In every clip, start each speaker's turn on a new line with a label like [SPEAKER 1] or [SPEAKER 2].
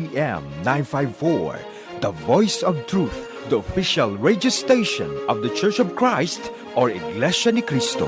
[SPEAKER 1] AM 954, the voice of truth, the official radio station of the Church of Christ or Iglesia ni Cristo.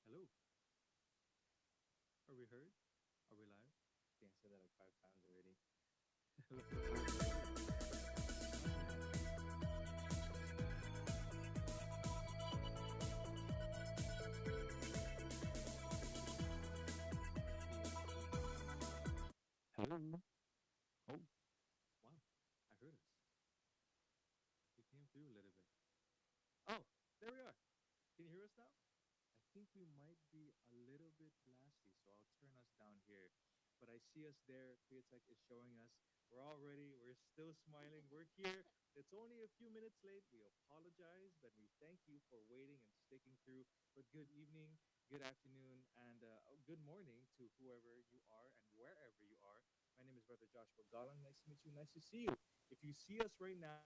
[SPEAKER 2] Hello. Are we heard? Are we live? I think I said that like 5 times already. Hello. Oh, wow. I heard us. We came through a little bit. Oh, there we are. Can you hear us now? I think we might be a little bit blasty, so I'll turn us down here. But I see us there. Createch is showing us. We're all ready. We're still smiling. We're here. It's only a few minutes late. We apologize, but we thank you for waiting and sticking through. But good evening, good afternoon, and good morning to whoever you are and wherever you are. My name is Brother Joshua Galang. Nice to meet you. Nice to see you. If you see us right now,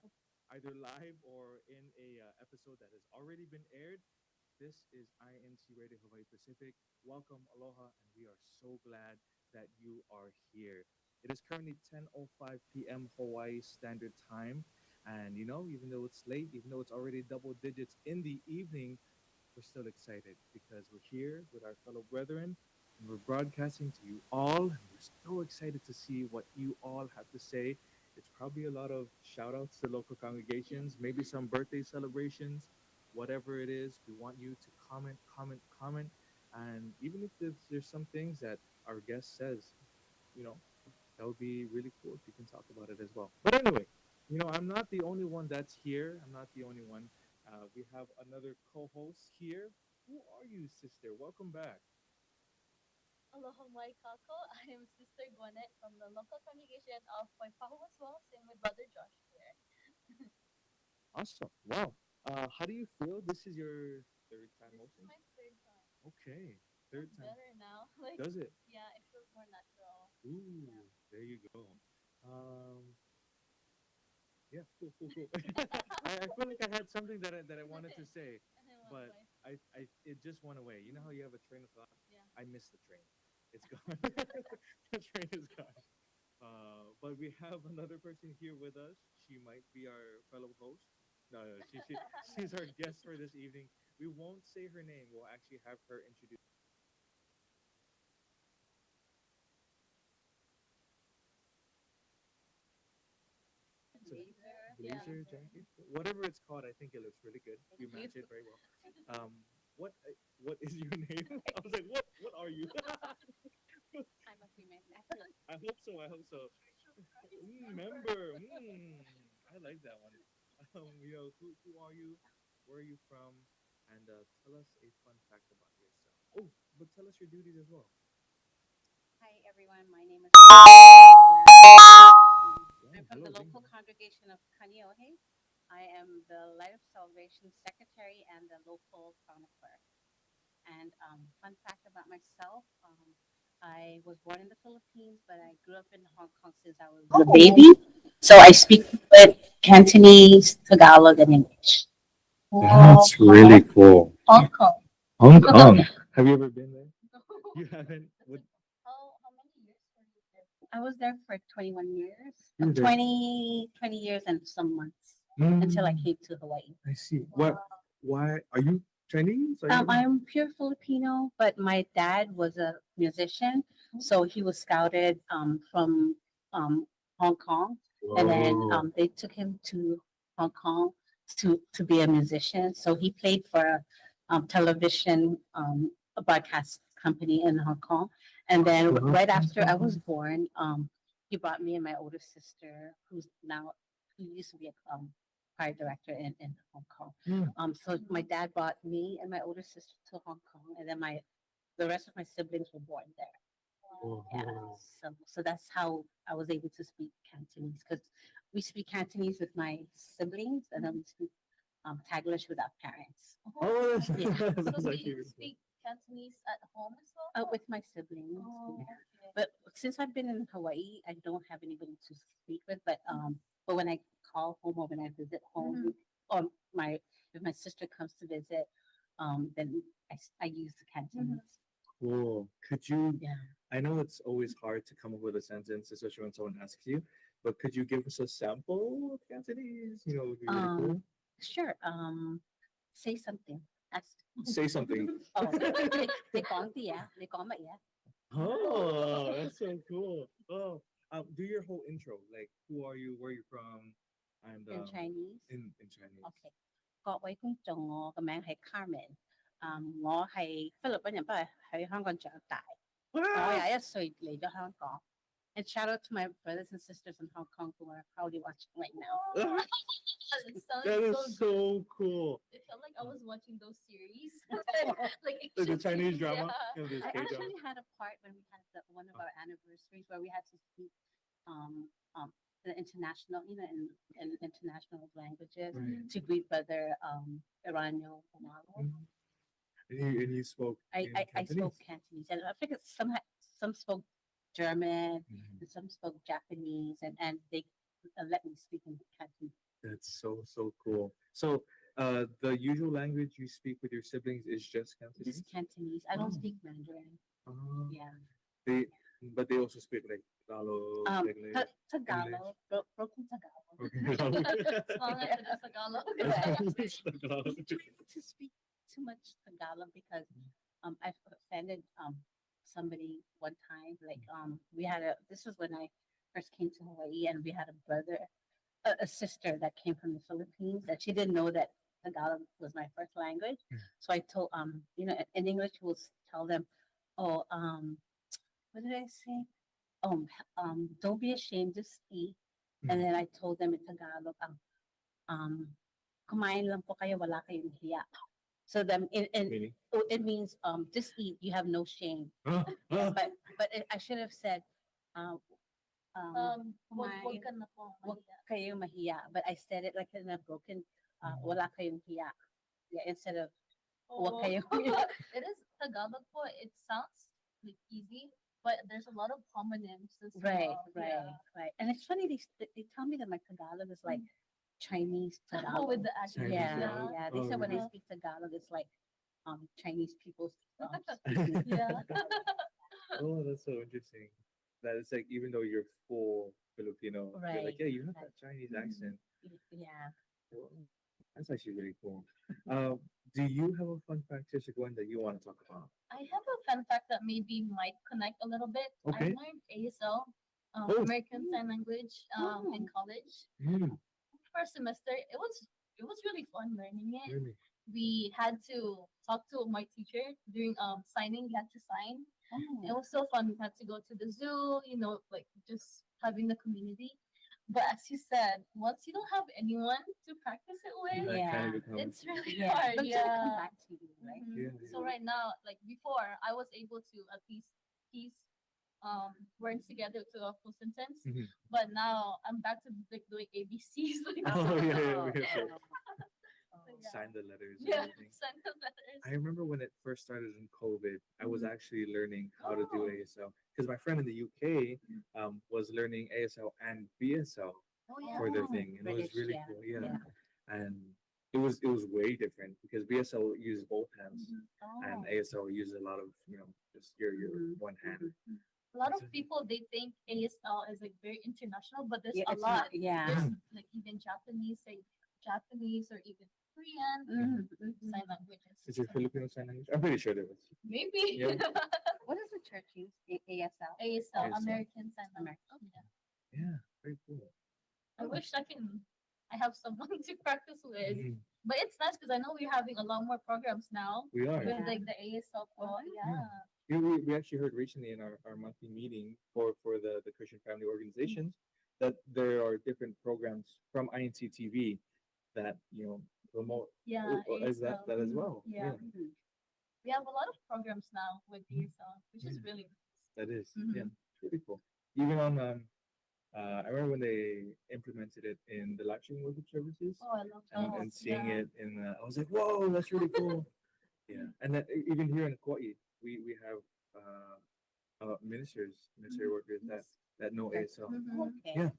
[SPEAKER 2] either live or in a episode that has already been aired, this is INCRadio Hawaii Pacific. Welcome, aloha, and we are so glad that you are here. It is currently 10:05 p.m. Hawaii Standard Time, and even though it's late, even though it's already double digits in the evening, we're still excited because we're here with our fellow brethren and we're broadcasting to you all. And we're so excited to see what you all have to say. It's probably a lot of shout outs to local congregations, maybe some birthday celebrations, whatever it is. We want you to comment, comment, comment. And even if there's some things that our guest says, you know, that would be really cool if you can talk about it as well. But anyway, I'm not the only one that's here. I'm not the only one. We have another co-host here. Who are you, sister? Welcome back.
[SPEAKER 3] Aloha Mai Kako. I am Sister Gwinnett from the local congregation of Waipahu as well. Same with Brother Josh here.
[SPEAKER 2] Awesome. Wow. How do you feel? This is your third time
[SPEAKER 3] This is
[SPEAKER 2] hosting?
[SPEAKER 3] my third time.
[SPEAKER 2] Okay.
[SPEAKER 3] Feels
[SPEAKER 2] Third time.
[SPEAKER 3] better now. Like,
[SPEAKER 2] Does it?
[SPEAKER 3] yeah, it feels more natural.
[SPEAKER 2] Ooh,
[SPEAKER 3] Yeah.
[SPEAKER 2] there you go. Um, yeah, cool, cool, cool. I feel like I had something that I wanted to say,
[SPEAKER 3] And then what
[SPEAKER 2] but
[SPEAKER 3] way?
[SPEAKER 2] I it just went away. You know how you have a train of thought?
[SPEAKER 3] Yeah.
[SPEAKER 2] I missed the train. It's gone. The train is gone. But we have another person here with us. She might be our fellow host. No, no, she's our guest for this evening. We won't say her name. We'll actually have her introduce.
[SPEAKER 3] Blazer. Yeah.
[SPEAKER 2] Blazer jacket, whatever it's called. I think it looks really good. You
[SPEAKER 3] Thank
[SPEAKER 2] match
[SPEAKER 3] you.
[SPEAKER 2] it very well. What is your name? I was like, what are you?
[SPEAKER 3] I'm a female.
[SPEAKER 2] I hope so. I hope so. Member. I like that one. Who are you? Where are you from? And tell us a fun fact about yourself. Oh, but tell us your duties as well.
[SPEAKER 4] Hi, everyone. My name is. I'm
[SPEAKER 2] Wow,
[SPEAKER 4] from
[SPEAKER 2] hello,
[SPEAKER 4] the
[SPEAKER 2] Ding.
[SPEAKER 4] local congregation of Kaneohe. I am the Light of Salvation secretary and the local chronicler. And fun fact about myself, I was born in the Philippines, but I grew up in Hong Kong since I was a baby. So I speak with Cantonese, Tagalog, and English.
[SPEAKER 2] That's really cool.
[SPEAKER 4] Hong Kong.
[SPEAKER 2] Hong Kong. Have you ever been there?
[SPEAKER 3] No.
[SPEAKER 2] You haven't? What?
[SPEAKER 3] How many years were you there?
[SPEAKER 4] I was there for 21 years,
[SPEAKER 2] You were there.
[SPEAKER 4] 20 years and some months until I came to Hawaii.
[SPEAKER 2] I see. What? Why are you Chinese? Are you?
[SPEAKER 4] I'm pure Filipino, but my dad was a musician, so he was scouted from um, Hong Kong, and then
[SPEAKER 2] Whoa.
[SPEAKER 4] they took him to Hong Kong to be a musician. So he played for a television a broadcast company in Hong Kong, and then right after I was born, he brought me and my older sister, who used to be a choir director in Hong Kong. So my dad brought me and my older sister to Hong Kong, and then the rest of my siblings were born there. Yeah. So that's how I was able to speak Cantonese because we speak Cantonese with my siblings, and then we speak Taglish with our parents.
[SPEAKER 2] Oh, that's,
[SPEAKER 4] Yeah.
[SPEAKER 2] that's
[SPEAKER 3] So do
[SPEAKER 2] actually
[SPEAKER 3] you
[SPEAKER 2] really cool.
[SPEAKER 3] speak Cantonese at home as well?
[SPEAKER 4] With my siblings.
[SPEAKER 3] Oh,
[SPEAKER 4] Yeah.
[SPEAKER 3] okay.
[SPEAKER 4] But since I've been in Hawaii, I don't have anybody to speak with. But when I call home or when I visit home, or my if my sister comes to visit, then I use the Cantonese.
[SPEAKER 2] Cool. Could you?
[SPEAKER 4] Yeah.
[SPEAKER 2] I know it's always hard to come up with a sentence, especially when someone asks you. But could you give us a sample of Cantonese? You know, it would be really cool.
[SPEAKER 4] Sure. Say something. Ask.
[SPEAKER 2] Say something.
[SPEAKER 4] Oh, they call me, yeah. They call me, yeah.
[SPEAKER 2] Oh, that's so cool. Oh, do your whole intro. Like, who are you? Where are you from? And
[SPEAKER 4] In Chinese.
[SPEAKER 2] in Chinese.
[SPEAKER 4] OK，各位觀眾，我個名係 Carmen，我係菲律賓人，不過喺香港長大。我21歲嚟咗香港。And shout out to my brothers and sisters in Hong Kong who are probably watching right now.
[SPEAKER 3] It sounds
[SPEAKER 2] That is
[SPEAKER 3] so
[SPEAKER 2] so cool.
[SPEAKER 3] It felt like I was watching those series.
[SPEAKER 2] Like the Chinese drama.
[SPEAKER 3] Yeah.
[SPEAKER 2] You know, those
[SPEAKER 4] I
[SPEAKER 2] K-dramas.
[SPEAKER 4] actually had a part when we had one of our anniversaries where we had to speak the international, in international languages
[SPEAKER 2] Right.
[SPEAKER 4] to greet Brother Irano Pomalo.
[SPEAKER 2] And you spoke in
[SPEAKER 4] I
[SPEAKER 2] Cantonese?
[SPEAKER 4] spoke Cantonese, and I think some spoke German,
[SPEAKER 2] Mhm.
[SPEAKER 4] and some spoke Japanese, and they let me speak in Cantonese.
[SPEAKER 2] That's so cool. So, the usual language you speak with your siblings is just Cantonese?
[SPEAKER 4] Just Cantonese. I don't
[SPEAKER 2] Oh.
[SPEAKER 4] speak Mandarin.
[SPEAKER 2] Uh,
[SPEAKER 4] Yeah.
[SPEAKER 2] but they also speak like Tagalog, English.
[SPEAKER 4] Tagalog, broken Tagalog.
[SPEAKER 3] As long as it is Tagalog.
[SPEAKER 2] Tagalog.
[SPEAKER 4] I'm trying to speak too much Tagalog because I've offended somebody one time. Like this was when I first came to Hawaii, and we had a sister that came from the Philippines, and she didn't know that Tagalog was my first language. So I told in English we'll tell them, oh what did I say? Don't be ashamed to speak. And then I told them in Tagalog, kumain lang po kayo, wala kayong hiya. So then,
[SPEAKER 2] Meaning?
[SPEAKER 4] it means just eat. You have no shame.
[SPEAKER 2] Huh?
[SPEAKER 4] Yeah, I should have said, um,
[SPEAKER 3] Wag
[SPEAKER 4] kumain,
[SPEAKER 3] ka na po
[SPEAKER 4] wag
[SPEAKER 3] mahiya.
[SPEAKER 4] kayong mahiya. But I said it like in a broken, wala kayong hiya. Yeah, instead of wag
[SPEAKER 3] Oh.
[SPEAKER 4] kayong hiya.
[SPEAKER 3] It is Tagalog po. It sounds like easy, but there's a lot of homonyms as
[SPEAKER 4] Right,
[SPEAKER 3] well.
[SPEAKER 4] right, right. And it's funny, they tell me that my Tagalog is like Chinese
[SPEAKER 3] Yeah.
[SPEAKER 4] Tagalog.
[SPEAKER 3] With the accent.
[SPEAKER 2] Chinese
[SPEAKER 4] Yeah,
[SPEAKER 2] Tagalog?
[SPEAKER 4] yeah. They
[SPEAKER 2] Oh,
[SPEAKER 4] said when I
[SPEAKER 3] really?
[SPEAKER 4] speak Tagalog, it's like Chinese people's
[SPEAKER 3] Yeah.
[SPEAKER 2] Oh, that's so interesting. That it's like even though you're full Filipino, you're like,
[SPEAKER 4] Right,
[SPEAKER 2] yeah, you have
[SPEAKER 4] right.
[SPEAKER 2] that Chinese
[SPEAKER 3] Mhm.
[SPEAKER 2] accent.
[SPEAKER 4] Yeah.
[SPEAKER 2] Well, that's actually really cool. Do you have a fun fact, Sister Gwen, that you want to talk about?
[SPEAKER 3] I have a fun fact that maybe might connect a little bit.
[SPEAKER 2] Okay.
[SPEAKER 3] I learned ASL,
[SPEAKER 2] Oh.
[SPEAKER 3] American Sign Language, in college.
[SPEAKER 2] Mm,
[SPEAKER 3] First semester, it was really fun learning it.
[SPEAKER 2] really?
[SPEAKER 3] We had to talk to my teacher during signing. We had to sign. It was so fun. We had to go to the zoo, like just having the community. But as you said, once you don't have anyone to practice it with,
[SPEAKER 2] That
[SPEAKER 4] Yeah.
[SPEAKER 2] kind of becomes.
[SPEAKER 3] it's really
[SPEAKER 4] Yeah.
[SPEAKER 3] hard.
[SPEAKER 4] But it's gonna come
[SPEAKER 3] Yeah.
[SPEAKER 4] back to you, right?
[SPEAKER 3] Mhm.
[SPEAKER 2] Yeah,
[SPEAKER 3] So
[SPEAKER 2] yeah.
[SPEAKER 3] right now, like before, I was able to at least piece words together to a full sentence.
[SPEAKER 2] Mhm.
[SPEAKER 3] But now I'm back to like doing ABCs. Like,
[SPEAKER 2] Oh, yeah, yeah,
[SPEAKER 4] Oh,
[SPEAKER 2] we have to
[SPEAKER 3] yeah.
[SPEAKER 2] sign the letters and
[SPEAKER 3] Yeah,
[SPEAKER 2] everything.
[SPEAKER 3] send the letters.
[SPEAKER 2] I remember when it first started in COVID, I was
[SPEAKER 3] Mhm.
[SPEAKER 2] actually learning how to do
[SPEAKER 3] Oh.
[SPEAKER 2] ASL because my friend in the UK was learning ASL and BSL
[SPEAKER 3] Oh
[SPEAKER 2] for their
[SPEAKER 3] yeah.
[SPEAKER 2] thing, and it was
[SPEAKER 4] British,
[SPEAKER 2] really
[SPEAKER 4] yeah,
[SPEAKER 2] cool. Yeah,
[SPEAKER 4] yeah.
[SPEAKER 2] and it was way different because BSL uses both hands and
[SPEAKER 3] Oh.
[SPEAKER 2] ASL uses a lot of just your
[SPEAKER 4] Mhm,
[SPEAKER 2] one hand.
[SPEAKER 3] A lot of people they think ASL is like very international, but there's
[SPEAKER 4] Yeah,
[SPEAKER 3] a
[SPEAKER 4] it's
[SPEAKER 3] lot.
[SPEAKER 4] not, yeah.
[SPEAKER 3] There's like even Japanese, say Japanese or even Korean sign languages.
[SPEAKER 2] Is there Filipino sign language? I'm pretty sure there is.
[SPEAKER 3] Maybe.
[SPEAKER 2] Yeah.
[SPEAKER 4] What does the church use? ASL?
[SPEAKER 3] ASL,
[SPEAKER 2] ASL.
[SPEAKER 3] American Sign Language.
[SPEAKER 4] American.
[SPEAKER 3] Yeah.
[SPEAKER 2] Yeah, very cool.
[SPEAKER 3] I wish I have someone to practice with.
[SPEAKER 2] Mhm.
[SPEAKER 3] But it's nice because I know we're having a lot more programs now
[SPEAKER 2] We are.
[SPEAKER 3] with
[SPEAKER 4] Yeah.
[SPEAKER 3] like the ASL pro. Yeah.
[SPEAKER 2] Yeah, we actually heard recently in our monthly meeting for the Christian family organizations that there are different programs from INCTV that promote
[SPEAKER 3] Yeah.
[SPEAKER 2] is that
[SPEAKER 3] ASL.
[SPEAKER 2] as well.
[SPEAKER 3] Yeah.
[SPEAKER 4] Mhm.
[SPEAKER 3] We have a lot of programs now with ASL, which is
[SPEAKER 2] Yeah.
[SPEAKER 3] really nice.
[SPEAKER 2] That is,
[SPEAKER 3] Mhm.
[SPEAKER 2] yeah, it's really cool. Even on I remember when they implemented it in the live stream worship services
[SPEAKER 3] Oh, I love
[SPEAKER 2] and,
[SPEAKER 3] that.
[SPEAKER 2] and seeing
[SPEAKER 3] Yeah.
[SPEAKER 2] it in I was like, whoa, that's really cool. Yeah, and then even here in Kauai, we have ministry workers that know ASL.
[SPEAKER 3] Mhm.
[SPEAKER 4] Okay.
[SPEAKER 2] Yeah.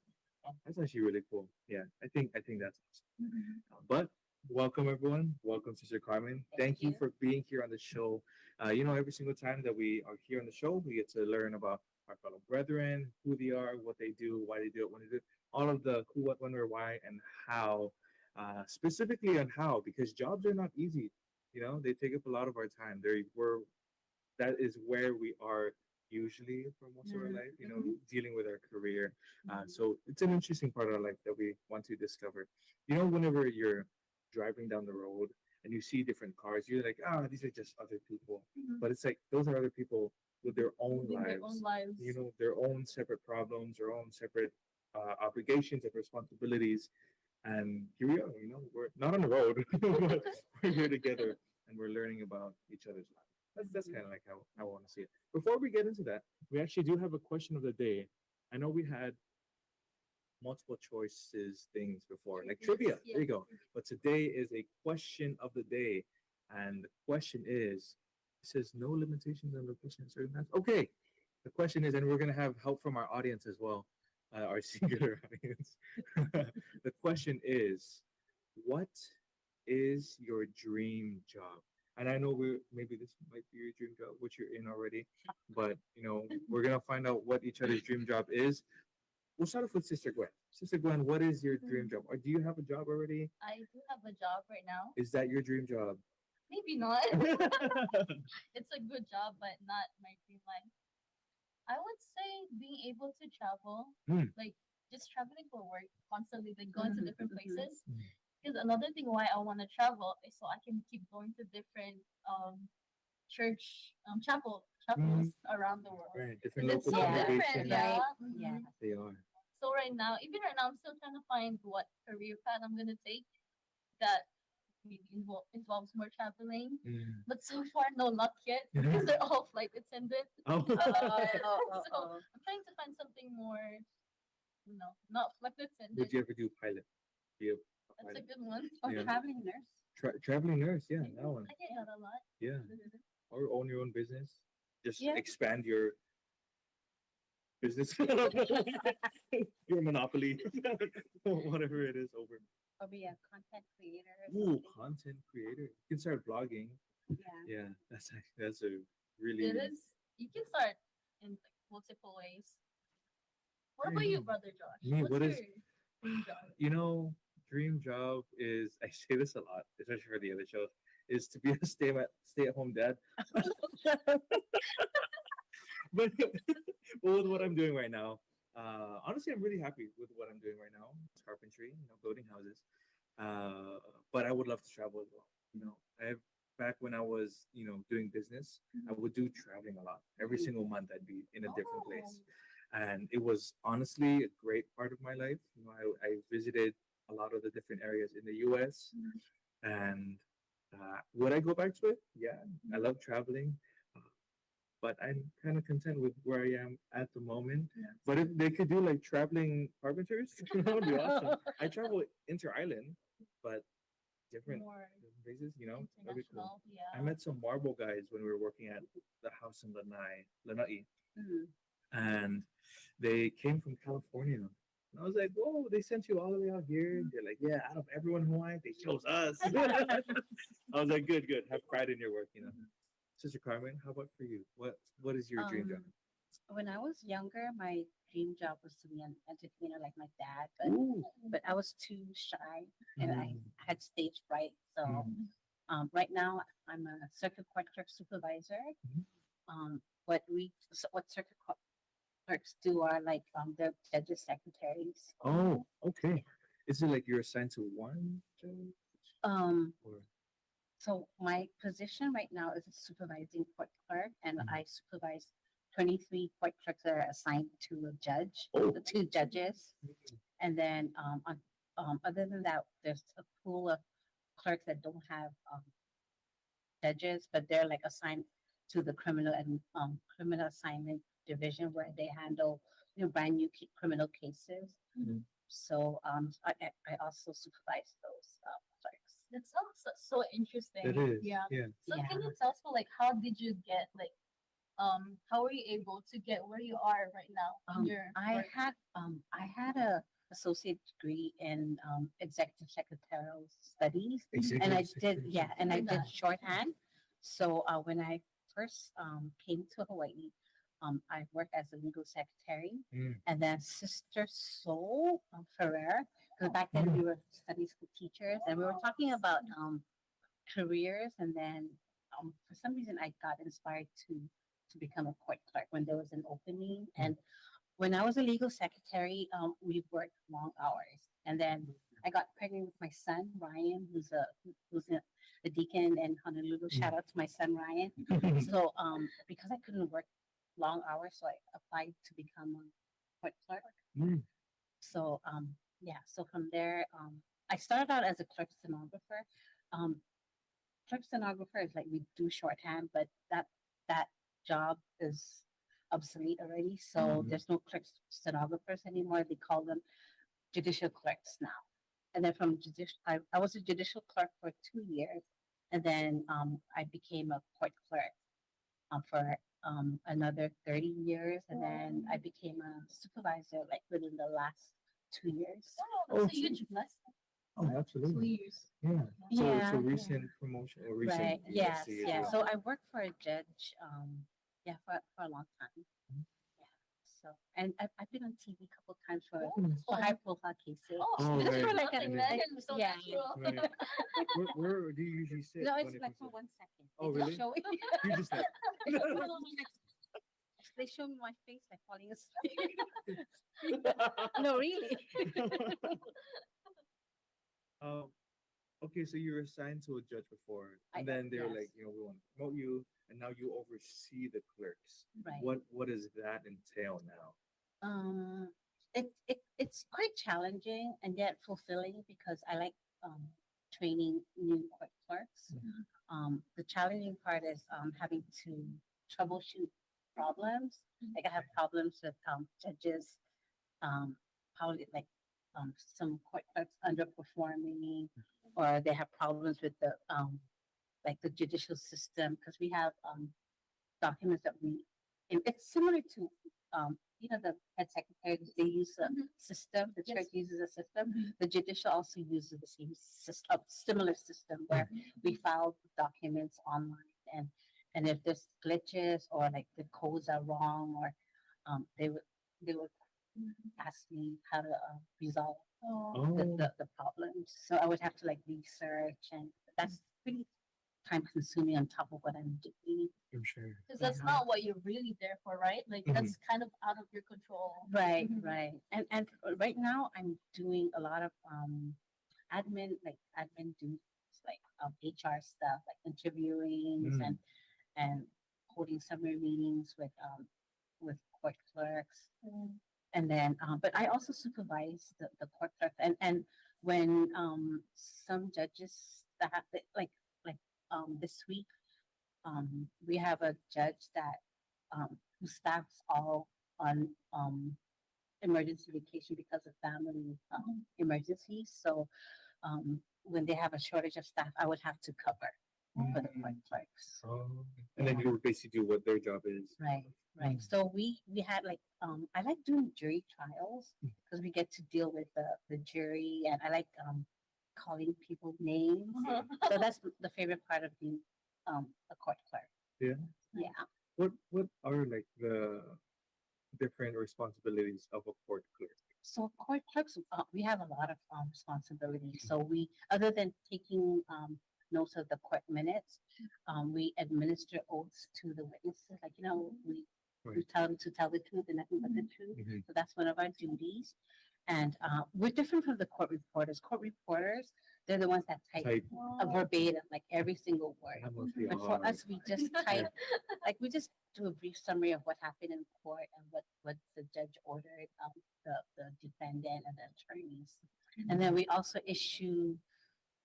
[SPEAKER 2] That's actually really cool. Yeah, I think that's awesome.
[SPEAKER 3] Mhm.
[SPEAKER 2] But welcome everyone. Welcome, Sister Carmen. Thank you
[SPEAKER 3] you.
[SPEAKER 2] for being here on the show. Every single time that we are here on the show, we get to learn about our fellow brethren, who they are, what they do, why they do it, when they do it, all of the who, what, when, where, why, and how. Specifically on how, because jobs are not easy. They take up a lot of our time. That is where we are usually for most of our life, dealing with our career. So it's an interesting part of our life that we want to discover. Whenever you're driving down the road and you see different cars, you're like, these are just other people.
[SPEAKER 3] Mhm.
[SPEAKER 2] But it's like those are other people with their own
[SPEAKER 3] Living their
[SPEAKER 2] lives,
[SPEAKER 3] own lives.
[SPEAKER 2] their own separate problems, their own separate obligations and responsibilities. And here we are, we're not on the road, but we're here together and we're learning about each other's lives. That's kind of like how I want to see it. Before we get into that, we actually do have a question of the day. I know we had multiple choices things before, like trivia.
[SPEAKER 3] Yeah.
[SPEAKER 2] There you go. But today is a question of the day. And the question is, it says no limitations on location in certain times. Okay. The question is, and we're going to have help from our audience as well, our singular audience. The question is, what is your dream job? And I know maybe this might be your dream job, which you're in already, but we're gonna find out what each other's dream job is. We'll start off with Sister Gwen. Sister Gwen, what is your dream job? Or do you have a job already?
[SPEAKER 3] I do have a job right now.
[SPEAKER 2] Is that your dream job?
[SPEAKER 3] Maybe not. It's a good job, but not my dream life. I would say being able to travel, like just traveling for work constantly, like going to different places. Because another thing why I want to travel is so I can keep going to different church chapels around the world.
[SPEAKER 2] Right,
[SPEAKER 3] 'Cause
[SPEAKER 2] different
[SPEAKER 3] it's
[SPEAKER 2] local
[SPEAKER 3] so
[SPEAKER 4] Yeah.
[SPEAKER 3] different,
[SPEAKER 2] congregations.
[SPEAKER 3] yeah.
[SPEAKER 4] Right.
[SPEAKER 3] Mhm.
[SPEAKER 4] Yeah.
[SPEAKER 2] They are.
[SPEAKER 3] So right now, even right now, I'm still trying to find what career path I'm gonna take that maybe involves more traveling.
[SPEAKER 2] Mm.
[SPEAKER 3] But so far, no luck yet because they're all flight attendant.
[SPEAKER 2] Oh.
[SPEAKER 3] So I'm trying to find something more, not flight attendant.
[SPEAKER 2] Would you ever do pilot? Be a
[SPEAKER 3] That's a
[SPEAKER 2] pilot?
[SPEAKER 3] good one.
[SPEAKER 4] Or
[SPEAKER 2] Yeah.
[SPEAKER 4] traveling nurse.
[SPEAKER 2] Traveling nurse, yeah, that one.
[SPEAKER 3] I get that a lot.
[SPEAKER 2] Yeah. Or own your own business. Just
[SPEAKER 4] Yeah.
[SPEAKER 2] expand your business. Your monopoly. Whatever it is over.
[SPEAKER 4] Or be a content creator. Or
[SPEAKER 2] Ooh,
[SPEAKER 4] something.
[SPEAKER 2] content creator. You can start blogging.
[SPEAKER 4] Yeah.
[SPEAKER 2] Yeah, that's a really
[SPEAKER 3] It is. You can start in like multiple ways. What
[SPEAKER 2] There
[SPEAKER 3] about
[SPEAKER 2] you
[SPEAKER 3] you,
[SPEAKER 2] go.
[SPEAKER 3] brother Josh?
[SPEAKER 2] Me,
[SPEAKER 3] What's
[SPEAKER 2] what
[SPEAKER 3] your
[SPEAKER 2] is-
[SPEAKER 3] dream job?
[SPEAKER 2] you know, dream job is I say this a lot, especially for the other shows, is to be a stay at home dad. But with what I'm doing right now, honestly, I'm really happy with what I'm doing right now. It's carpentry, building houses. But I would love to travel as well. Back when I was, doing business, I would do traveling a lot. Every single month, I'd be in a different place, and it was honestly a great part of my life. I visited a lot of the different areas in the U.S. and would I go back to it? Yeah, I love traveling. But I'm kind of content with where I am at the moment. But if they could do like traveling carpenters, that would be awesome. I travel inter-island, but different
[SPEAKER 3] More
[SPEAKER 2] places, that'd be cool.
[SPEAKER 3] international, yeah.
[SPEAKER 2] I met some marble guys when we were working at the house in Lanai,
[SPEAKER 4] Mhm.
[SPEAKER 2] and they came from California. And I was like, whoa, they sent you all the way out here? They're like, yeah, out of everyone in Hawaii, they chose us. I was like, good. Have pride in your work. Sister Carmen, how about for you? What is your dream job?
[SPEAKER 4] When I was younger, my dream job was to be an entertainer like my dad,
[SPEAKER 2] Ooh.
[SPEAKER 4] but I was too shy and I
[SPEAKER 2] Mm.
[SPEAKER 4] had stage fright. So
[SPEAKER 2] Mm.
[SPEAKER 4] right now I'm a circuit court clerk supervisor.
[SPEAKER 2] Mhm.
[SPEAKER 4] What circuit court clerks do are like they're judges secretaries.
[SPEAKER 2] Oh, okay. Is it like you're assigned to one job?
[SPEAKER 4] Um,
[SPEAKER 2] Or
[SPEAKER 4] so my position right now is a supervising court clerk, and
[SPEAKER 2] Mhm.
[SPEAKER 4] I supervise 23 court clerks that are assigned to a judge,
[SPEAKER 2] Oh.
[SPEAKER 4] the two judges. And then other than that, there's a pool of clerks that don't have judges, but they're like assigned to the criminal assignment division where they handle brand new criminal cases.
[SPEAKER 2] Mhm.
[SPEAKER 4] So I also supervise those clerks.
[SPEAKER 3] That sounds so interesting.
[SPEAKER 2] it is.
[SPEAKER 3] Yeah.
[SPEAKER 2] Yeah.
[SPEAKER 3] So
[SPEAKER 4] Yeah.
[SPEAKER 3] can you tell us, like, how did you get, like, how were you able to get where you are right now in your work?
[SPEAKER 4] I had a associate degree in executive secretarial studies, and I did and I
[SPEAKER 3] Heard
[SPEAKER 4] did
[SPEAKER 3] that.
[SPEAKER 4] shorthand. So when I first came to Hawaii, I worked as a legal secretary,
[SPEAKER 2] Mm.
[SPEAKER 4] and then Sister Soul Ferrer, because back then we were study school teachers, and we were talking about careers, and then for some reason I got inspired to become a court clerk when there was an opening. And when I was a legal secretary, we worked long hours, and then I got pregnant with my son Ryan, who's a deacon in Honolulu. Shout out to my son Ryan. So because I couldn't work long hours, so I applied to become a court clerk.
[SPEAKER 2] Mm.
[SPEAKER 4] So yeah, so from there, I started out as a clerk stenographer. Um, Clerk stenographer is like we do shorthand, but that job is obsolete already. So
[SPEAKER 2] Mhm.
[SPEAKER 4] there's no clerk stenographers anymore. They call them judicial clerks now. And then from I was a judicial clerk for 2 years, and then I became a court clerk for another 30 years, and then I became a supervisor like within the last 2 years.
[SPEAKER 3] Oh, that's a huge blessing.
[SPEAKER 2] Oh,
[SPEAKER 3] 2
[SPEAKER 2] absolutely.
[SPEAKER 3] years.
[SPEAKER 2] Yeah. So it's
[SPEAKER 4] Yeah,
[SPEAKER 2] a recent promotion or recent
[SPEAKER 4] right. Yes,
[SPEAKER 2] USC as
[SPEAKER 4] yeah.
[SPEAKER 2] well.
[SPEAKER 4] So I worked for a judge, for a long time.
[SPEAKER 2] Mhm.
[SPEAKER 4] Yeah. So and I've been on TV a couple times for
[SPEAKER 3] Oh.
[SPEAKER 4] high profile cases.
[SPEAKER 3] Oh,
[SPEAKER 4] Just for
[SPEAKER 2] right.
[SPEAKER 4] like a
[SPEAKER 3] nothing,
[SPEAKER 2] like-
[SPEAKER 3] man. So
[SPEAKER 4] yeah.
[SPEAKER 3] natural.
[SPEAKER 2] Right. Where do you usually sit?
[SPEAKER 4] No,
[SPEAKER 2] when
[SPEAKER 4] it's
[SPEAKER 2] it
[SPEAKER 4] like
[SPEAKER 2] comes
[SPEAKER 4] for
[SPEAKER 2] to-
[SPEAKER 4] 1 second.
[SPEAKER 2] Oh,
[SPEAKER 4] They
[SPEAKER 2] really?
[SPEAKER 4] show
[SPEAKER 2] You just like
[SPEAKER 4] they show me my face like falling asleep. No, really.
[SPEAKER 2] um, okay, so you were assigned to a judge before, and then they were
[SPEAKER 4] yes.
[SPEAKER 2] like, we want to promote you, and now you oversee the clerks.
[SPEAKER 4] Right.
[SPEAKER 2] What does that entail now?
[SPEAKER 4] It's quite challenging and yet fulfilling because I like training new court clerks. The challenging part is having to troubleshoot problems. Like I have problems with judges, probably like some court clerks underperforming, or they have problems with the like the judicial system because we have documents that it's similar to the head secretary, they use a system, the church uses a system. The judicial also uses the same system, similar system where we file documents online, and if there's glitches or like the codes are wrong, or they would ask me how to resolve the problems. So I would have to like research, and that's pretty time consuming on top of what I'm doing.
[SPEAKER 2] I'm sure.
[SPEAKER 3] Because that's not what you're really there for, right? Like that's kind of out of your control.
[SPEAKER 4] Right, right. And right now I'm doing a lot of admin duties, like HR stuff, like interviewing and holding summary meetings with court clerks. And then but I also supervise the court clerk, and when some judges that have this week we have a judge that who staffs all on emergency vacation because of family emergencies. So when they have a shortage of staff, I would have to cover for the court clerks.
[SPEAKER 2] And then you basically do what their job is.
[SPEAKER 4] Right, right. So we had like I like doing jury trials because we get to deal with the jury, and I like calling people names. So that's the favorite part of being a court clerk.
[SPEAKER 2] Yeah.
[SPEAKER 4] Yeah.
[SPEAKER 2] What are like the different responsibilities of a court clerk?
[SPEAKER 4] So court clerks, we have a lot of responsibilities. So we, other than taking notes of the court minutes, we administer oaths to the witnesses. Like we tell them to tell the truth and nothing but the truth. So that's one of our duties. And we're different from the court reporters. Court reporters, they're the ones that type a verbatim, like every single word. But for us, we just type, like we just do a brief summary of what happened in court and what the judge ordered, the defendant and the attorneys. And then we also issue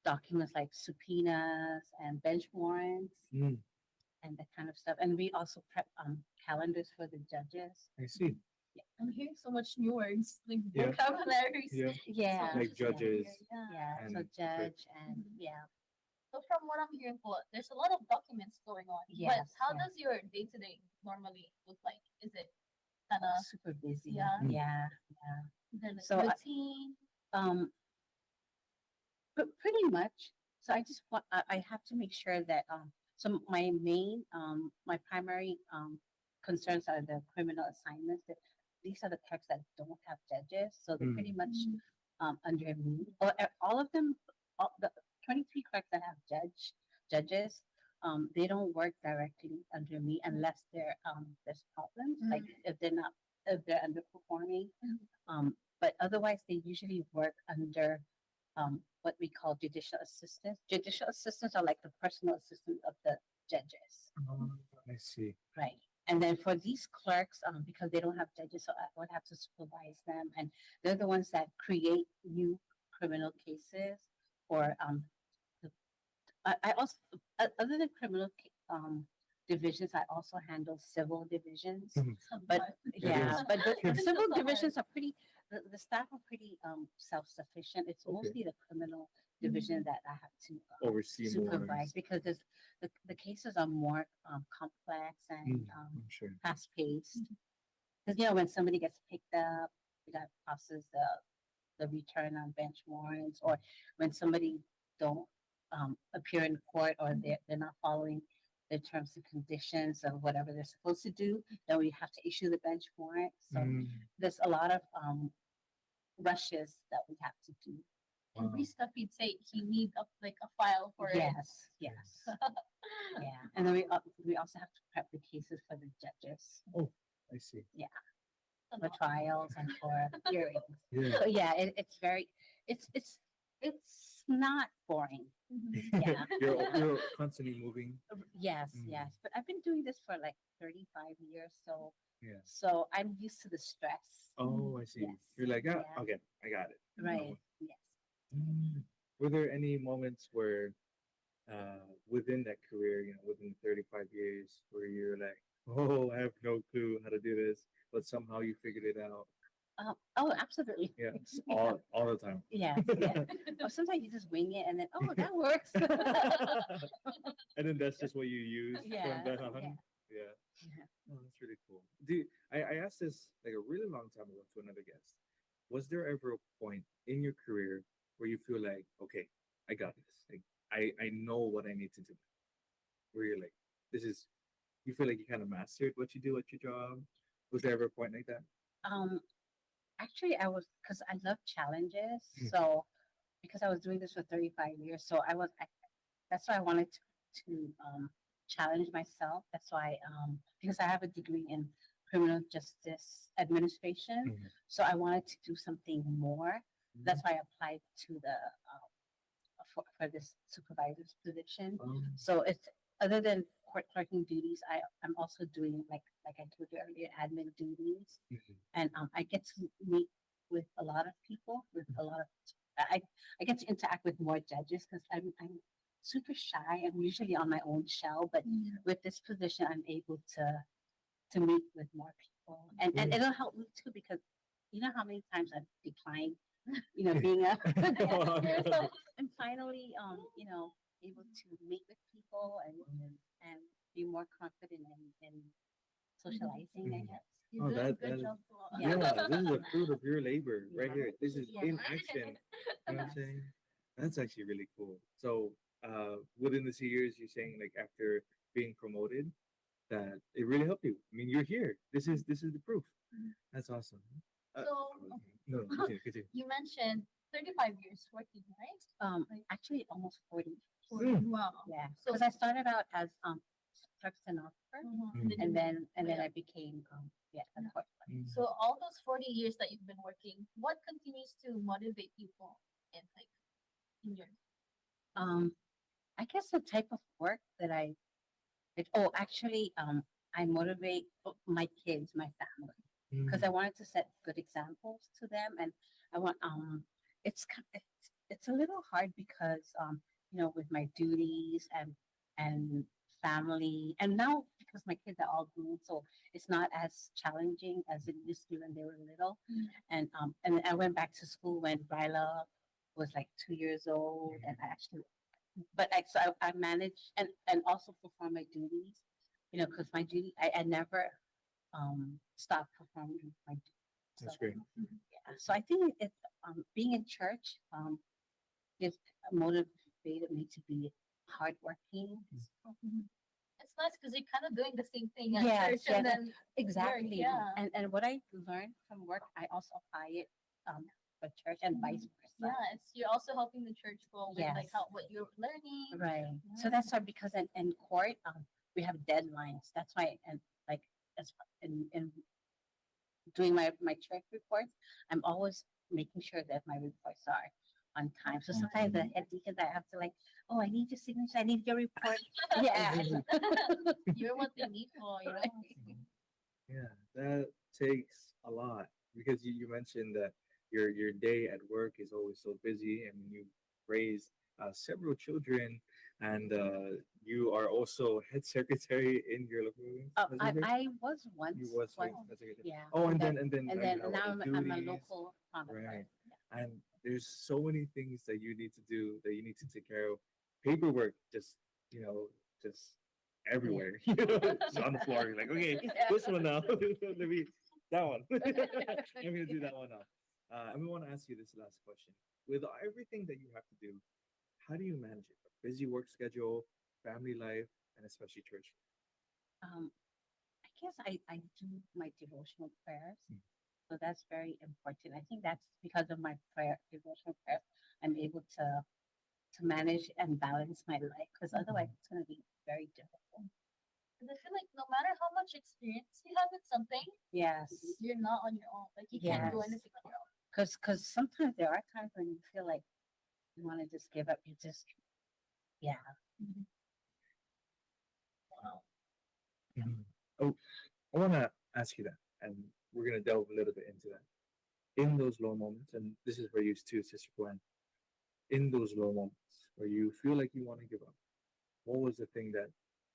[SPEAKER 4] documents like subpoenas and bench warrants and that kind of stuff. And we also prep calendars for the judges.
[SPEAKER 2] I see.
[SPEAKER 3] I'm hearing so much new words, like
[SPEAKER 2] Yeah.
[SPEAKER 3] vocabularies.
[SPEAKER 4] Yeah.
[SPEAKER 2] Like judges.
[SPEAKER 4] Yeah.
[SPEAKER 2] and
[SPEAKER 4] So judge and yeah.
[SPEAKER 3] So from what I'm hearing, well, there's a lot of documents going on. But
[SPEAKER 4] Yes,
[SPEAKER 3] how
[SPEAKER 4] yes.
[SPEAKER 3] does your day-to-day normally look like? Is it kind of
[SPEAKER 4] Super busy.
[SPEAKER 3] Yeah.
[SPEAKER 4] Yeah. So,
[SPEAKER 3] routine?
[SPEAKER 4] But pretty much. So I just want I have to make sure that so my primary concerns are the criminal assignments. These are the clerks that don't have judges, so they're pretty much under me. All of them, all the 23 clerks that have judges, they don't work directly under me unless there's problems, like if they're underperforming. But otherwise, they usually work under what we call judicial assistants. Judicial assistants are like the personal assistant of the judges.
[SPEAKER 2] I see.
[SPEAKER 4] Right. And then for these clerks, because they don't have judges, so I would have to supervise them. And they're the ones that create new criminal cases. Or I also, other than criminal divisions, I also handle civil divisions. But the civil divisions are pretty, the staff are pretty self-sufficient. It's mostly the criminal division that I have to
[SPEAKER 2] Oversee more.
[SPEAKER 4] supervise because the cases are more complex and
[SPEAKER 2] I'm sure.
[SPEAKER 4] fast-paced. Because when somebody gets picked up, we got to process the return on bench warrants, or when somebody don't appear in court, or they're not following the terms and conditions of whatever they're supposed to do, then we have to issue the bench warrant. So there's a lot of rushes that we have to do.
[SPEAKER 3] Every step he'd say he needs like a file for it.
[SPEAKER 4] Yes. Yeah. And then we also have to prep the cases for the judges.
[SPEAKER 2] Oh, I see.
[SPEAKER 4] Yeah. For trials and for hearings.
[SPEAKER 2] Yeah.
[SPEAKER 4] So yeah, it's not boring. Yeah.
[SPEAKER 2] You're constantly moving.
[SPEAKER 4] Yes. But I've been doing this for like 35 years, so
[SPEAKER 2] Yeah.
[SPEAKER 4] so I'm used to the stress.
[SPEAKER 2] Oh, I see.
[SPEAKER 4] Yes.
[SPEAKER 2] You're like,
[SPEAKER 4] Yeah.
[SPEAKER 2] okay, I got it.
[SPEAKER 4] Right. Yes.
[SPEAKER 2] were there any moments where within that career, within 35 years, where you're like, oh, I have no clue how to do this, but somehow you figured it out?
[SPEAKER 4] Oh, absolutely.
[SPEAKER 2] Yeah, it's all the time.
[SPEAKER 4] Yeah, yeah. Or sometimes you just wing it and then, oh, that works.
[SPEAKER 2] And then that's just what you use
[SPEAKER 4] Yeah,
[SPEAKER 2] from then on.
[SPEAKER 4] yeah.
[SPEAKER 2] Yeah.
[SPEAKER 4] Yeah.
[SPEAKER 2] Oh, that's really cool. I asked this like a really long time ago to another guest. Was there ever a point in your career where you feel like, okay, I got this. Like I know what I need to do. Where you're like, this is you feel like you kind of mastered what you do at your job? Was there ever a point like that?
[SPEAKER 4] Um, Actually, because I love challenges.
[SPEAKER 2] Mm.
[SPEAKER 4] So, because I was doing this for 35 years, so that's why I wanted to challenge myself. That's why, because I have a degree in criminal justice administration,
[SPEAKER 2] Mhm.
[SPEAKER 4] so I wanted to do something more. That's why I applied to the for this supervisor's position. So it's other than court clerking duties, I'm also doing like I told you earlier, admin duties,
[SPEAKER 2] Mhm.
[SPEAKER 4] and I get to meet with a lot of people, with a lot of I get to interact with more judges because I'm super shy. I'm usually on my own shell, but with this position, I'm able to meet with more people, and it'll help me too because you know how many times I've declined, being a so I'm finally able to meet with people and be more confident in socializing, I guess.
[SPEAKER 2] Oh,
[SPEAKER 3] You're doing a
[SPEAKER 2] that
[SPEAKER 3] good
[SPEAKER 2] is
[SPEAKER 3] job, Paul.
[SPEAKER 2] yeah, this is the fruit of your labor right here. This is
[SPEAKER 4] Yeah.
[SPEAKER 2] in action. You know what I'm saying? That's actually really cool. So, within the 2 years, you're saying like after being promoted, that it really helped you. I mean, you're here. This is the proof. That's awesome. Uh,
[SPEAKER 3] So,
[SPEAKER 2] no, continue, continue.
[SPEAKER 3] you mentioned 35 years working, right?
[SPEAKER 4] Actually almost 40.
[SPEAKER 3] Wow.
[SPEAKER 4] Yeah.
[SPEAKER 3] So,
[SPEAKER 4] Because I started out as clerk stenographer,
[SPEAKER 3] mhm.
[SPEAKER 4] and then I became a court clerk.
[SPEAKER 3] So all those 40 years that you've been working, what continues to motivate people in in your
[SPEAKER 4] I guess the type of work that I motivate my kids, my family, because I wanted to set good examples to them, and I want it's a little hard because with my duties and family, and now because my kids are all grown, so it's not as challenging as it used to when they were little, and I went back to school when Ryla was like 2 years old, and I actually I manage and also perform my duties, because my duty I never stopped performing my duties.
[SPEAKER 2] That's
[SPEAKER 4] So,
[SPEAKER 2] great.
[SPEAKER 4] yeah, so I think being in church just motivated me to be hardworking.
[SPEAKER 3] it's nice because you're kind of doing the same thing at
[SPEAKER 4] Yes,
[SPEAKER 3] church
[SPEAKER 4] yes,
[SPEAKER 3] and then
[SPEAKER 4] Exactly.
[SPEAKER 3] yeah.
[SPEAKER 4] And what I learned from work, I also apply it for church and vice versa.
[SPEAKER 3] Yeah, you're also helping the church grow with like
[SPEAKER 4] Yes.
[SPEAKER 3] what you're learning.
[SPEAKER 4] Right. So
[SPEAKER 3] Yeah.
[SPEAKER 4] that's why because in court, we have deadlines. That's why and like as in doing my church reports, I'm always making sure that my reports are on time. So sometimes the head deacons I have to like, oh, I need your signature, I need your report. Yeah.
[SPEAKER 3] You're what they need for, you know.
[SPEAKER 4] Right.
[SPEAKER 2] Yeah, that takes a lot because you mentioned that your day at work is always so busy, and you raised several children, and you are also head secretary in your local government. Is that right?
[SPEAKER 4] I was once.
[SPEAKER 2] You was
[SPEAKER 4] once,
[SPEAKER 2] head secretary.
[SPEAKER 4] yeah.
[SPEAKER 2] Oh, and then
[SPEAKER 4] and
[SPEAKER 2] now
[SPEAKER 4] then
[SPEAKER 2] you have
[SPEAKER 4] now
[SPEAKER 2] other
[SPEAKER 4] I'm a
[SPEAKER 2] duties.
[SPEAKER 4] local counterpart.
[SPEAKER 2] Right. And there's so many things that you need to do, that you need to take care of. Paperwork just everywhere. Just on the floor. You're like, okay,
[SPEAKER 4] Yeah.
[SPEAKER 2] this one now. Let me that one. I'm gonna do that one now. And we want to ask you this last question. With everything that you have to do, how do you manage it? A busy work schedule, family life, and especially church.
[SPEAKER 4] Um, I guess I do my devotional prayers.
[SPEAKER 2] Mm.
[SPEAKER 4] So that's very important. I think that's because of my devotional prayers, I'm able to manage and balance my life, because otherwise it's going to be very difficult.
[SPEAKER 3] And I feel like no matter how much experience you have in something,
[SPEAKER 4] Yes.
[SPEAKER 3] you're not on your own. Like you can't do
[SPEAKER 4] Yes.
[SPEAKER 3] anything on your own.
[SPEAKER 4] Because sometimes there are times when you feel like you want to just give up. You just, yeah.
[SPEAKER 3] Wow.
[SPEAKER 2] Mhm. Oh, I want to ask you that, and we're going to delve a little bit into that. In those low moments, and this is where you too, Sister Gwen, in those low moments where you feel like you want to give up, what was the thing that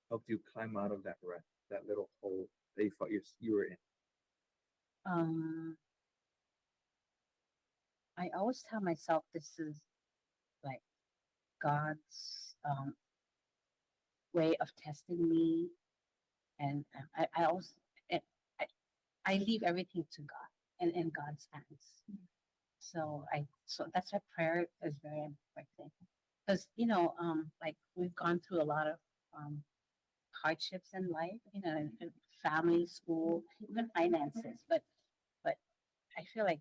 [SPEAKER 2] helped you climb out of that rut, that little hole that you thought you were in?
[SPEAKER 4] Um, I always tell myself this is like God's way of testing me, and I always I, I I leave everything to God and in God's hands. So that's why prayer is very important because like we've gone through a lot of um hardships in life, and family, school, even finances, but I feel like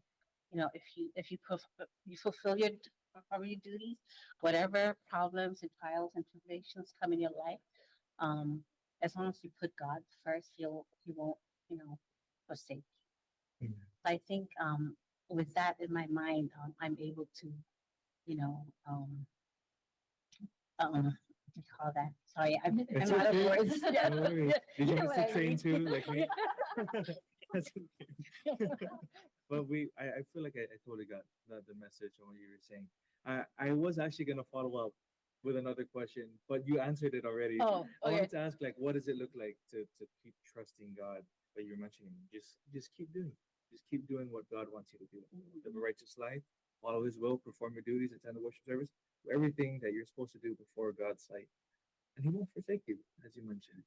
[SPEAKER 4] if you fulfill your duties, whatever problems and trials and tribulations come in your life, um, as long as you put God first, he won't forsake you.
[SPEAKER 2] Mm.
[SPEAKER 4] I think with that in my mind, I'm able to you know what do you call that? Sorry,
[SPEAKER 2] It's
[SPEAKER 4] I'm out of
[SPEAKER 2] okay.
[SPEAKER 4] words.
[SPEAKER 2] No worries. Did you
[SPEAKER 4] know
[SPEAKER 2] miss
[SPEAKER 4] what
[SPEAKER 2] the
[SPEAKER 4] I
[SPEAKER 2] train
[SPEAKER 4] mean.
[SPEAKER 2] too, like me? That's okay. But I feel like I totally got the message on what you were saying. I was actually gonna follow up with another question, but you answered it already.
[SPEAKER 4] Oh,
[SPEAKER 2] I
[SPEAKER 4] okay.
[SPEAKER 2] wanted to ask, like, what does it look like to keep trusting God? But you're mentioning just keep doing, just keep doing what God wants you to do. Live a righteous life, follow His will, perform your duties, attend the worship service, do everything that you're supposed to do before God's sight, and He won't forsake you, as you mentioned.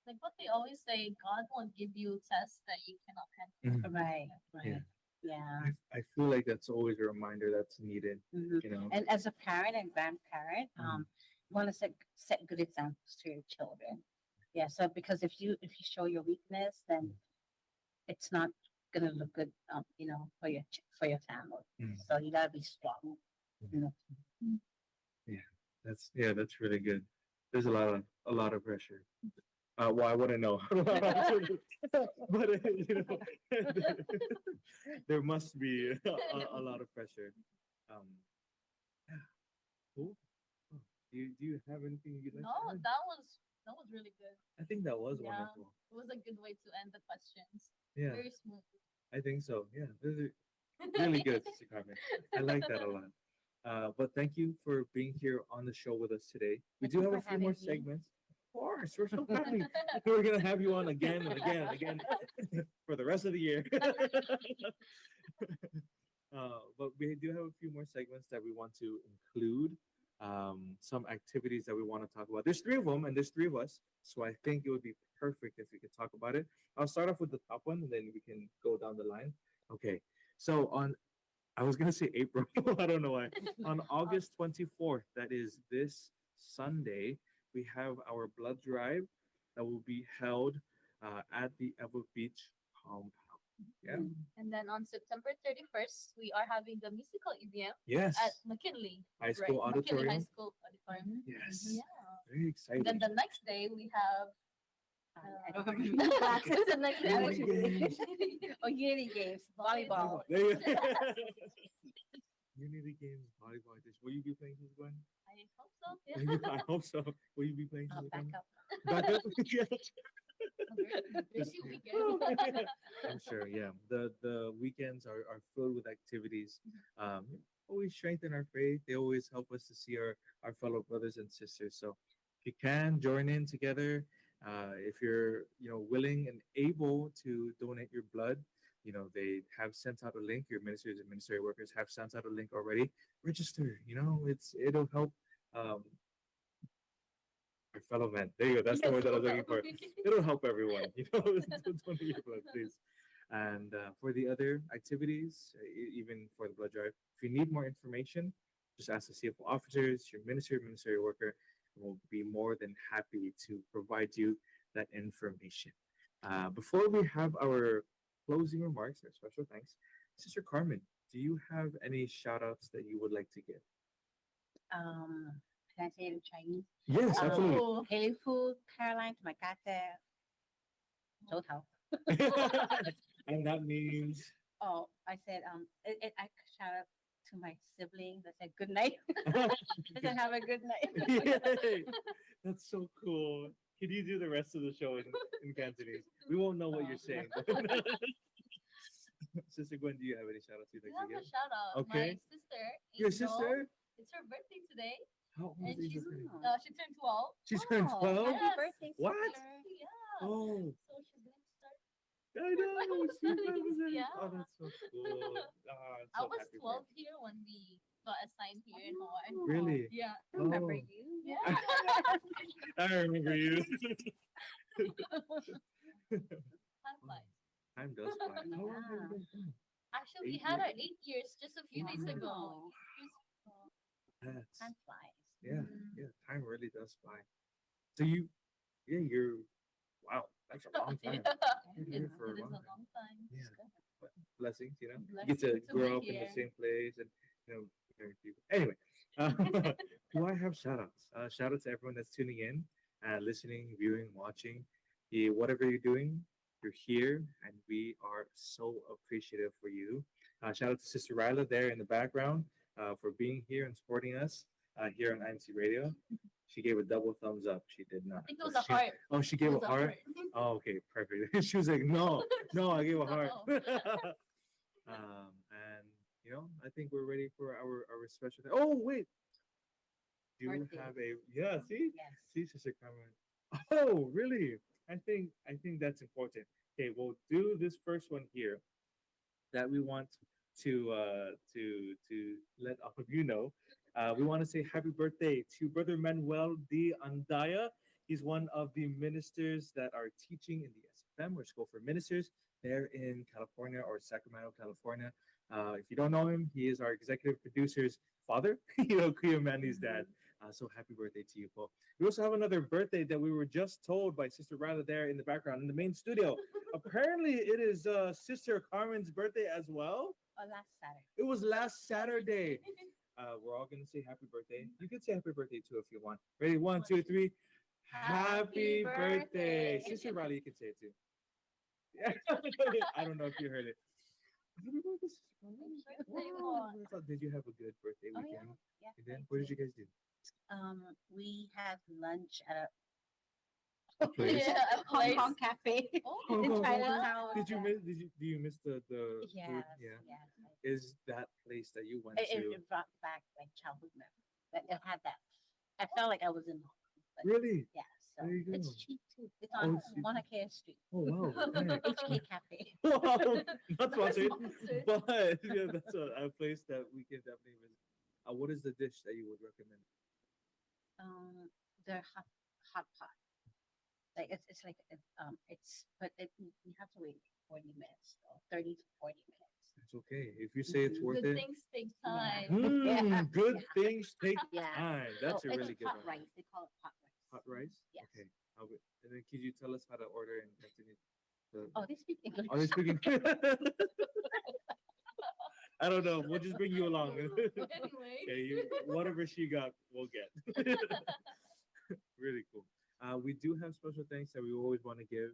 [SPEAKER 3] Like what they always say, God won't give you tests that you cannot handle.
[SPEAKER 4] Right,
[SPEAKER 2] Yeah.
[SPEAKER 4] right. Yeah.
[SPEAKER 2] I feel like that's always a reminder that's needed.
[SPEAKER 4] Mhm.
[SPEAKER 2] You know.
[SPEAKER 4] And as a parent and grandparent, you want to set good examples to your children. Yeah. So because if you show your weakness, then it's not gonna look good, for your family.
[SPEAKER 2] Mm.
[SPEAKER 4] So you gotta be strong. You know.
[SPEAKER 2] That's really good. There's a lot of pressure. Well, I wouldn't know, but there must be a lot of pressure. Um, yeah, cool. Oh, do you have anything you'd like
[SPEAKER 3] No,
[SPEAKER 2] to add?
[SPEAKER 3] that was really good.
[SPEAKER 2] I think that was
[SPEAKER 3] Yeah,
[SPEAKER 2] wonderful.
[SPEAKER 3] it was a good way to end the questions.
[SPEAKER 2] Yeah,
[SPEAKER 3] Very smooth.
[SPEAKER 2] I think so. Yeah, this is really good, Sister Carmen. I like that a lot. But thank you for being here on the show with us today. We
[SPEAKER 4] Thank
[SPEAKER 2] do
[SPEAKER 4] you
[SPEAKER 2] have
[SPEAKER 4] for
[SPEAKER 2] a few
[SPEAKER 4] having
[SPEAKER 2] more
[SPEAKER 4] me.
[SPEAKER 2] segments. Of course, we're so happy. We're gonna have you on again and again and again for the rest of the year. But we do have a few more segments that we want to include. Some activities that we want to talk about. There's three of them, and there's three of us. So I think it would be perfect if we could talk about it. I'll start off with the top one, and then we can go down the line. Okay. So I was gonna say April. I don't know why. On August 24th, that is this Sunday, we have our blood drive that will be held at the Evo Beach compound. Yeah.
[SPEAKER 3] And then on September 31st, we are having the musical EVM
[SPEAKER 2] Yes.
[SPEAKER 3] at McKinley.
[SPEAKER 2] High School
[SPEAKER 3] McKinley High
[SPEAKER 2] Auditorium.
[SPEAKER 3] School Auditorium.
[SPEAKER 2] Yes.
[SPEAKER 3] Yeah.
[SPEAKER 2] Very exciting.
[SPEAKER 3] Then the next day we have.
[SPEAKER 4] I don't remember classes.
[SPEAKER 3] The next day.
[SPEAKER 2] Unity games.
[SPEAKER 4] Oh, Unity games, volleyball.
[SPEAKER 2] There you go. Unity games, volleyball edition. Will you be playing this one?
[SPEAKER 3] I hope so.
[SPEAKER 2] Will you-
[SPEAKER 3] Yeah.
[SPEAKER 2] I hope so. Will you be playing this
[SPEAKER 4] Back
[SPEAKER 2] one?
[SPEAKER 4] up.
[SPEAKER 2] Back up. Yeah.
[SPEAKER 3] Busy weekend.
[SPEAKER 2] I'm sure, yeah. The weekends are filled with activities. Always strengthen our faith. They always help us to see our fellow brothers and sisters. So if you can join in together, if you're willing and able to donate your blood, they have sent out a link. Your ministers and ministry workers have sent out a link already. Register. It'll help our fellow men. There you go. That's the word that I was looking for. It'll help everyone. Donate your blood, please. And for the other activities, even for the blood drive, if you need more information, just ask the CFO officers, your ministry worker, and we'll be more than happy to provide you that information. Before we have our closing remarks, our special thanks, Sister Carmen, do you have any shout outs that you would like to give?
[SPEAKER 4] Can I say it in Chinese?
[SPEAKER 2] Yes, absolutely.
[SPEAKER 3] Oh.
[SPEAKER 4] Haley Fu, Caroline, Makate, Zhou Tao.
[SPEAKER 2] And that means
[SPEAKER 4] Oh, I said, I shout out to my siblings. I said, good night. I said, have a good night.
[SPEAKER 2] Yay! That's so cool. Can you do the rest of the show in Cantonese? We won't know what you're saying. Sister Gwen, do you have any shout outs you'd
[SPEAKER 3] We
[SPEAKER 2] like
[SPEAKER 3] have
[SPEAKER 2] to
[SPEAKER 3] a
[SPEAKER 2] give?
[SPEAKER 3] shout out.
[SPEAKER 2] Okay.
[SPEAKER 3] My sister.
[SPEAKER 2] Your
[SPEAKER 3] Angel,
[SPEAKER 2] sister?
[SPEAKER 3] it's her birthday today,
[SPEAKER 2] How old
[SPEAKER 3] and
[SPEAKER 2] is
[SPEAKER 3] she's
[SPEAKER 2] your birthday?
[SPEAKER 3] she turned 12.
[SPEAKER 2] She turned
[SPEAKER 4] Oh,
[SPEAKER 2] 12?
[SPEAKER 4] happy
[SPEAKER 3] Yes.
[SPEAKER 4] birthday,
[SPEAKER 2] What?
[SPEAKER 4] sister.
[SPEAKER 3] Yeah.
[SPEAKER 2] Oh,
[SPEAKER 3] So she's going to start.
[SPEAKER 2] I know.
[SPEAKER 3] Bible
[SPEAKER 2] She's
[SPEAKER 3] studies,
[SPEAKER 2] 5%.
[SPEAKER 3] yeah.
[SPEAKER 2] Oh, that's so cool. I'm
[SPEAKER 3] I
[SPEAKER 2] so
[SPEAKER 3] was
[SPEAKER 2] happy for
[SPEAKER 3] 12
[SPEAKER 2] her.
[SPEAKER 3] here when we got assigned here in Hawaii.
[SPEAKER 2] Really?
[SPEAKER 3] Yeah.
[SPEAKER 4] I remember
[SPEAKER 2] Oh.
[SPEAKER 4] you.
[SPEAKER 3] Yeah.
[SPEAKER 2] I remember you.
[SPEAKER 3] Time flies.
[SPEAKER 2] Time does fly. How long have you
[SPEAKER 4] Yeah.
[SPEAKER 2] been gone?
[SPEAKER 3] Actually, we
[SPEAKER 2] 8
[SPEAKER 3] had our
[SPEAKER 2] years?
[SPEAKER 3] 8 years just a few days ago.
[SPEAKER 4] Wow.
[SPEAKER 2] That's,
[SPEAKER 4] Time flies.
[SPEAKER 2] yeah,
[SPEAKER 3] Mm.
[SPEAKER 2] yeah, time really does fly. So you're, wow, that's a long time. You're
[SPEAKER 3] It,
[SPEAKER 2] here for
[SPEAKER 3] it
[SPEAKER 2] a
[SPEAKER 3] is a
[SPEAKER 2] long time.
[SPEAKER 3] long time.
[SPEAKER 2] Yeah. But blessings, you get
[SPEAKER 3] Blessings
[SPEAKER 2] to
[SPEAKER 3] to
[SPEAKER 2] grow
[SPEAKER 3] be
[SPEAKER 2] up in the
[SPEAKER 3] here.
[SPEAKER 2] same place and, marry people. Anyway, do I have shout outs? Shout out to everyone that's tuning in, listening, viewing, watching. Yeah, whatever you're doing, you're here, and we are so appreciative for you. Shout out to Sister Ryla there in the background for being here and supporting us here on INC Radio. She gave a double thumbs up. She did not.
[SPEAKER 3] I think it was a
[SPEAKER 2] She-
[SPEAKER 3] heart.
[SPEAKER 2] Oh, she
[SPEAKER 3] It
[SPEAKER 2] gave
[SPEAKER 3] was
[SPEAKER 2] a heart? Oh, okay, perfect. She was like, no, no, I gave a heart. And I think we're ready for our special. Oh, wait, do you
[SPEAKER 4] Birthday.
[SPEAKER 2] have a see?
[SPEAKER 4] Yes.
[SPEAKER 2] See, Sister Carmen. Oh, really? I think that's important. Okay, we'll do this first one here that we want to let all of you know. We want to say happy birthday to Brother Manuel D. Andaya. He's one of the ministers that are teaching in the SFM or School for Ministers there in California or Sacramento, California. If you don't know him, he is our executive producer's father, Kuya Mandy's dad. So happy birthday to you, Paul. We also have another birthday that we were just told by Sister Ryla there in the background in the main studio. Apparently, it is Sister Carmen's birthday as well.
[SPEAKER 4] Oh, last Saturday.
[SPEAKER 2] It was last Saturday. We're all going to say happy birthday. You can say happy birthday too if you want. Ready? 1, 2, 3. Happy
[SPEAKER 3] Happy
[SPEAKER 2] birthday.
[SPEAKER 3] birthday.
[SPEAKER 2] Sister Riley, you can say it too. Yeah. I don't know if you heard it. Happy birthday, Sister Riley.
[SPEAKER 3] Birthday
[SPEAKER 2] Wow.
[SPEAKER 3] boy.
[SPEAKER 2] Did you have a good birthday
[SPEAKER 4] Oh,
[SPEAKER 2] weekend?
[SPEAKER 4] yeah.
[SPEAKER 2] You did? What did you guys do?
[SPEAKER 4] We had lunch at
[SPEAKER 2] Place?
[SPEAKER 3] Yeah, a
[SPEAKER 4] Hong
[SPEAKER 3] place.
[SPEAKER 4] Kong cafe
[SPEAKER 3] Oh,
[SPEAKER 2] Hong
[SPEAKER 4] in
[SPEAKER 2] Kong.
[SPEAKER 4] Chinatown.
[SPEAKER 2] Did you miss? Do you miss the food?
[SPEAKER 4] Yes.
[SPEAKER 2] Yeah.
[SPEAKER 4] Yes.
[SPEAKER 2] Is that place that you went
[SPEAKER 4] It,
[SPEAKER 2] to?
[SPEAKER 4] it brought back like childhood memories. But it had that. I felt like I was in Hong Kong. But
[SPEAKER 2] Really?
[SPEAKER 4] yeah, so
[SPEAKER 2] There you go.
[SPEAKER 4] it's cheap too. It's
[SPEAKER 2] Oh,
[SPEAKER 4] on
[SPEAKER 2] it's cheap.
[SPEAKER 4] Mauna Kea Street.
[SPEAKER 2] Oh wow. Nice.
[SPEAKER 4] HK Cafe.
[SPEAKER 2] Wow, not sponsored,
[SPEAKER 3] sponsored.
[SPEAKER 2] but yeah, that's a place that we can definitely visit. What is the dish that you would recommend?
[SPEAKER 4] Their hot pot. Like it's like but you have to wait 40 minutes or 30 to 40 minutes.
[SPEAKER 2] It's okay if you say it's worth
[SPEAKER 3] Good
[SPEAKER 2] it.
[SPEAKER 3] things take time.
[SPEAKER 4] Yeah.
[SPEAKER 2] Good
[SPEAKER 4] Yeah.
[SPEAKER 2] things take
[SPEAKER 4] Yeah.
[SPEAKER 2] time. That's a
[SPEAKER 4] it's
[SPEAKER 2] really good
[SPEAKER 4] hot
[SPEAKER 2] one.
[SPEAKER 4] rice. They call it hot rice.
[SPEAKER 2] Hot rice.
[SPEAKER 4] Yes.
[SPEAKER 2] Okay. And then could you tell us how to order and continue?
[SPEAKER 4] Oh, they speak English.
[SPEAKER 2] Are they speaking? I don't know. We'll just bring you along.
[SPEAKER 3] Anyway.
[SPEAKER 2] Okay, whatever she got, we'll get. Really cool. We do have special thanks that we always want to give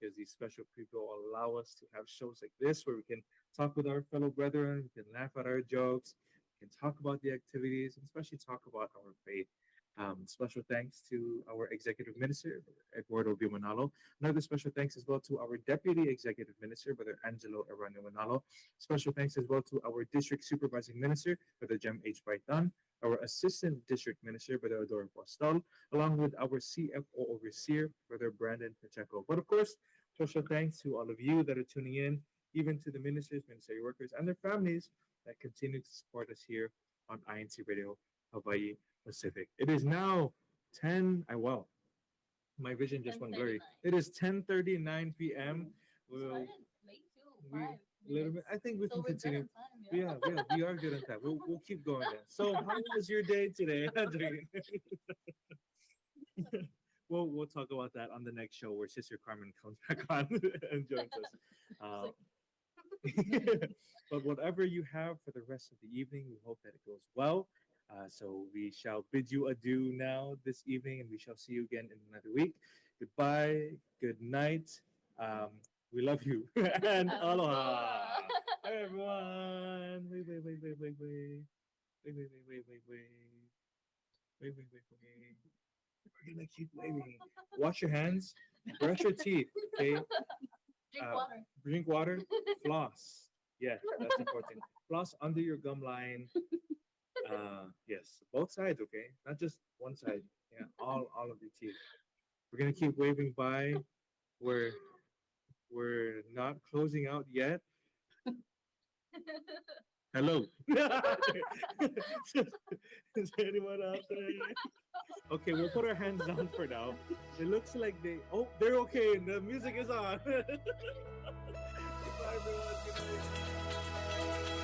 [SPEAKER 2] because these special people allow us to have shows like this where we can talk with our fellow brethren, we can laugh at our jokes, we can talk about the activities, and especially talk about our faith. Special thanks to our executive minister, Eduardo Bimanalo. Another special thanks as well to our deputy executive minister, Brother Angelo Arano Manalo. Special thanks as well to our district supervising minister, Brother Jem H. Baitan, our assistant district minister, Brother Adoro Postal, along with our CFO overseer, Brother Brandon Pacheco. But of course, special thanks to all of you that are tuning in, even to the ministers, ministry workers, and their families that continue to support us here on INC Radio Hawaii Pacific. It is now 10. My vision just went blurry.
[SPEAKER 3] 10:39.
[SPEAKER 2] It is 10:39 p.m.
[SPEAKER 3] We
[SPEAKER 2] We'll
[SPEAKER 3] started late too.
[SPEAKER 2] we-
[SPEAKER 3] 5
[SPEAKER 2] little bit.
[SPEAKER 3] minutes.
[SPEAKER 2] I think we
[SPEAKER 3] So
[SPEAKER 2] can
[SPEAKER 3] we're good
[SPEAKER 2] continue.
[SPEAKER 3] on time,
[SPEAKER 2] Yeah, we are good on time. We'll keep going then. So, how was your day today? We'll talk about that on the next show where Sister Carmen comes back on and joins us. But whatever you have for the rest of the evening, we hope that it goes well. So we shall bid you adieu now this evening, and we shall see you again in another week. Goodbye. Good night. We love you. And aloha. Hi, everyone. Wait. We're gonna keep waving. Wash your hands. Brush your teeth. Okay.
[SPEAKER 3] Drink water.
[SPEAKER 2] Drink water. Floss. Yeah, that's important. Floss under your gum line. Yes, both sides, okay? Not just one side. Yeah, all of the teeth. We're gonna keep waving by. We're we're not closing out yet. Hello. Is there anyone out there? Okay, we'll put our hands down for now. It looks like they're okay. The music is on. Goodbye, everyone. Good night.